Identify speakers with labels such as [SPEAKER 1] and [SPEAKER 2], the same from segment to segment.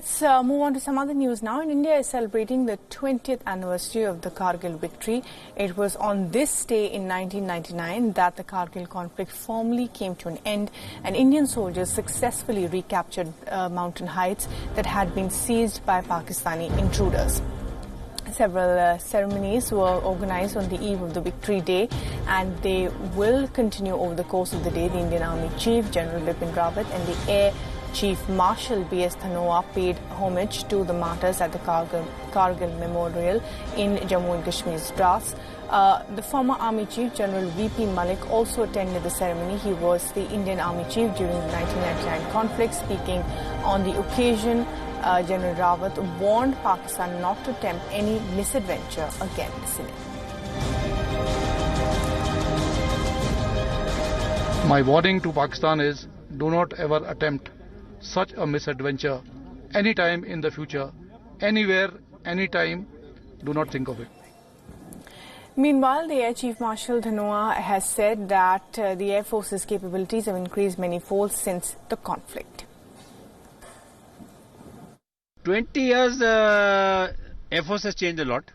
[SPEAKER 1] Let's move on to some other news now. India is celebrating the 20th anniversary of the Kargil victory. It was on this day in 1999 that the Kargil conflict formally came to an end and Indian soldiers successfully recaptured mountain heights that had been seized by Pakistani intruders. Several ceremonies were organized on the eve of the victory day, and they will continue over the course of the day. The Indian Army Chief General Bipin Rawat and the Air Chief Marshal B.S. Dhanoa paid homage to the martyrs at the Kargil Memorial in Jammu and Kashmir's Dras. The former Army Chief General V.P. Malik also attended the ceremony. He was the Indian Army Chief during the 1999 conflict. Speaking on the occasion, General Rawat warned Pakistan not to attempt any misadventure against it.
[SPEAKER 2] My warning to Pakistan is, do not ever attempt such a misadventure anytime in the future, anywhere, anytime. Do not think of it.
[SPEAKER 1] Meanwhile, the Air Chief Marshal Dhanoa has said that the Air Force's capabilities have increased many-fold since the conflict.
[SPEAKER 3] 20 years, Air Force has changed a lot.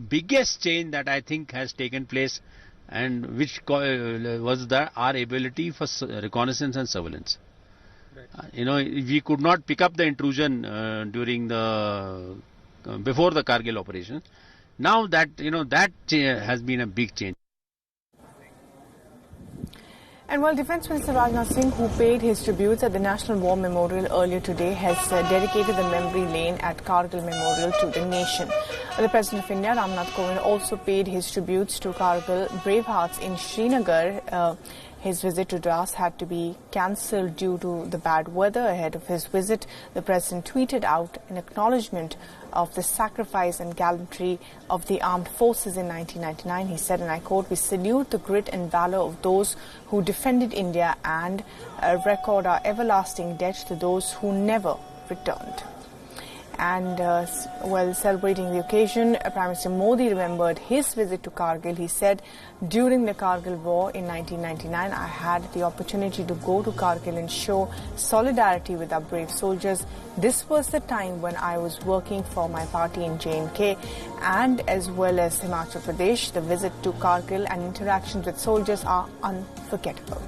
[SPEAKER 3] Biggest change that I think has taken place, and which was our ability for reconnaissance and surveillance. Right. We could not pick up the intrusion during before the Kargil operation. Now that has been a big change.
[SPEAKER 1] And while Defence Minister Rajnath Singh, who paid his tributes at the National War Memorial earlier today, has dedicated the memory lane at Kargil Memorial to the nation. The President of India, Ramnath Kovind, also paid his tributes to Kargil bravehearts in Srinagar. His visit to Dras had to be cancelled due to the bad weather. Ahead of his visit, the President tweeted out an acknowledgement of the sacrifice and gallantry of the armed forces in 1999. He said, and I quote, "We salute the grit and valour of those who defended India and record our everlasting debt to those who never returned." And while celebrating the occasion, Prime Minister Modi remembered his visit to Kargil. He said, during the Kargil War in 1999, I had the opportunity to go to Kargil and show solidarity with our brave soldiers. This was the time when I was working for my party in J&K, and as well as Himachal Pradesh. The visit to Kargil and interactions with soldiers are unforgettable.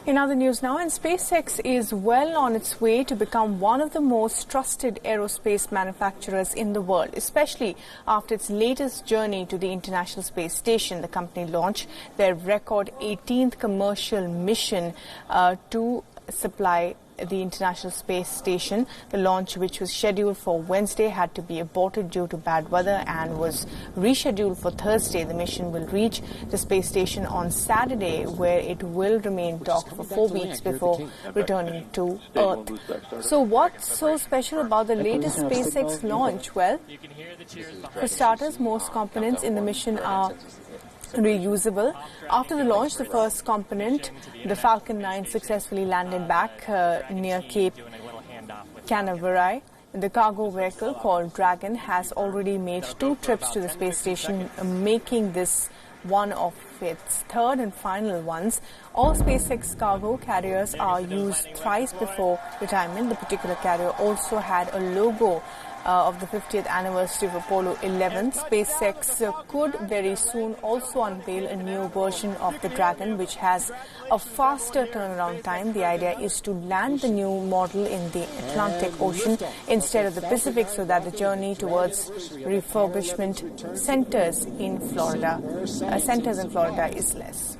[SPEAKER 1] In other news now, and SpaceX is well on its way to become one of the most trusted aerospace manufacturers in the world, especially after its latest journey to the International Space Station. The company launched their record 18th commercial mission to supply the International Space Station. The launch, which was scheduled for Wednesday, had to be aborted due to bad weather and was rescheduled for Thursday. The mission will reach the space station on Saturday, where it will remain docked for 4 weeks before returning to Earth. So what's so special about the latest SpaceX launch? Well, for starters, most components in the mission are reusable. After the launch, the first component, the Falcon 9, successfully landed back near Cape Canaveral. The cargo vehicle called Dragon has already made 2 trips to the space station, making this one of its third and final ones. All SpaceX cargo carriers are used thrice before retirement. The particular carrier also had a logo of the 50th anniversary of Apollo 11. SpaceX could very soon also unveil a new version of the Dragon, which has a faster turnaround time. The idea is to land the new model in the Atlantic Ocean instead of the Pacific, so that the journey towards refurbishment centers in Florida is less.